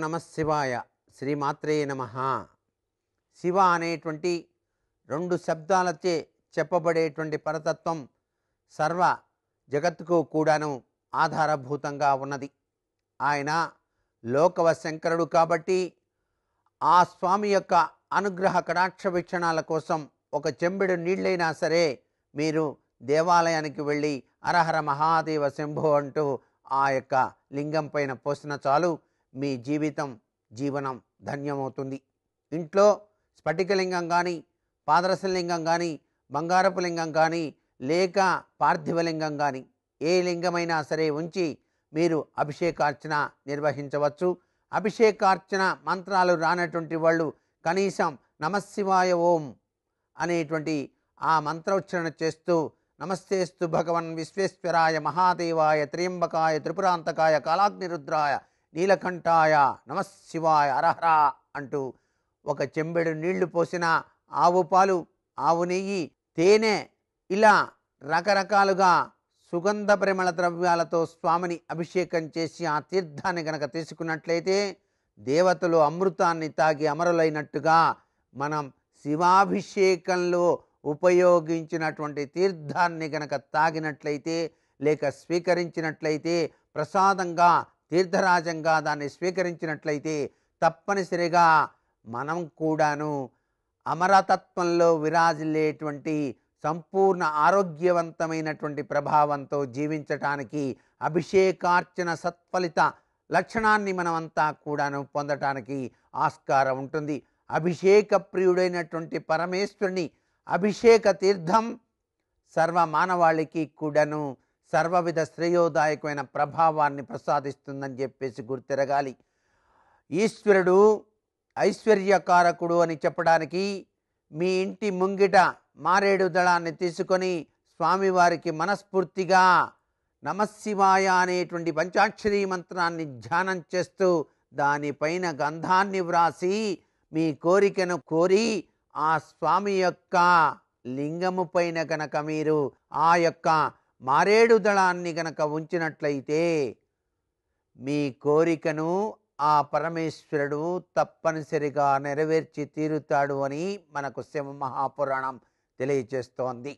నమఃశివాయ. శ్రీమాత్రే నమః. శివ అనేటువంటి రెండు శబ్దాలచే చెప్పబడేటువంటి పరతత్వం సర్వ జగత్తుకు కూడాను ఆధారభూతంగా ఉన్నది. ఆయన లోకవ శంకరుడు కాబట్టి ఆ స్వామి యొక్క అనుగ్రహ కటాక్ష వీక్షణాల కోసం ఒక చెంబెడు నీళ్ళైనా సరే మీరు దేవాలయానికి వెళ్ళి హరహర మహాదేవ శంభో అంటూ ఆ యొక్క లింగం పైన పోసిన చాలు మీ జీవనం ధన్యమవుతుంది. ఇంట్లో స్ఫటికలింగం కానీ, పాదరసలింగం కానీ, బంగారపు లింగం కానీ, లేక పార్థివలింగం కానీ ఏ లింగమైనా సరే ఉంచి మీరు అభిషేకార్చన నిర్వహించవచ్చు. అభిషేకార్చన మంత్రాలు రానటువంటి వాళ్ళు కనీసం నమఃశివాయ ఓం అనేటువంటి ఆ మంత్రోచ్చరణ చేస్తూ నమస్తేస్తు భగవన్ విశ్వేశ్వరాయ మహాదేవాయ త్ర్యంబకాయ త్రిపురాంతకాయ కాలాగ్నిరుద్రాయ నీలకంఠాయ నమఃశివాయ అరహర అంటూ ఒక చెంబెడు నీళ్లు పోసిన ఆవు పాలు, ఆవు నెయ్యి, తేనె ఇలా రకరకాలుగా సుగంధ పరిమళ ద్రవ్యాలతో స్వామిని అభిషేకం చేసి ఆ తీర్థాన్ని గనక తీసుకున్నట్లయితే దేవతలు అమృతాన్ని తాగి అమరులైనట్టుగా మనం శివాభిషేకంలో ఉపయోగించినటువంటి తీర్థాన్ని గనక తాగినట్లయితే లేక స్వీకరించినట్లయితే ప్రసాదంగా తీర్థరాజంగా దాన్ని స్వీకరించినట్లయితే తప్పనిసరిగా మనం కూడాను అమరతత్వంలో విరాజిల్లేటువంటి సంపూర్ణ ఆరోగ్యవంతమైనటువంటి ప్రభావంతో జీవించటానికి అభిషేకార్చన సత్ఫలిత లక్షణాన్ని మనమంతా కూడాను పొందటానికి ఆస్కారం ఉంటుంది. అభిషేక ప్రియుడైనటువంటి పరమేశ్వరుని అభిషేక తీర్థం సర్వ మానవాళికి కూడాను సర్వవిధ శ్రేయోదాయకమైన ప్రభావాన్ని ప్రసాదిస్తుందని చెప్పేసి గుర్తిరగాలి. ఈశ్వరుడు ఐశ్వర్యకారకుడు అని చెప్పడానికి మీ ఇంటి ముంగిట మారేడు దళాన్ని తీసుకొని స్వామివారికి మనస్ఫూర్తిగా నమఃశివాయ అనేటువంటి పంచాక్షరీ మంత్రాన్ని ధ్యానం చేస్తూ దానిపైన గంధాన్ని వ్రాసి మీ కోరికను కోరి ఆ స్వామి యొక్క లింగము పైన గనక మీరు ఆ యొక్క మారేడు దళాన్ని గనక ఉంచినట్లయితే మీ కోరికను ఆ పరమేశ్వరుడు తప్పనిసరిగా నెరవేర్చి తీరుతాడు అని మనకు శివ మహాపురాణం తెలియజేస్తోంది.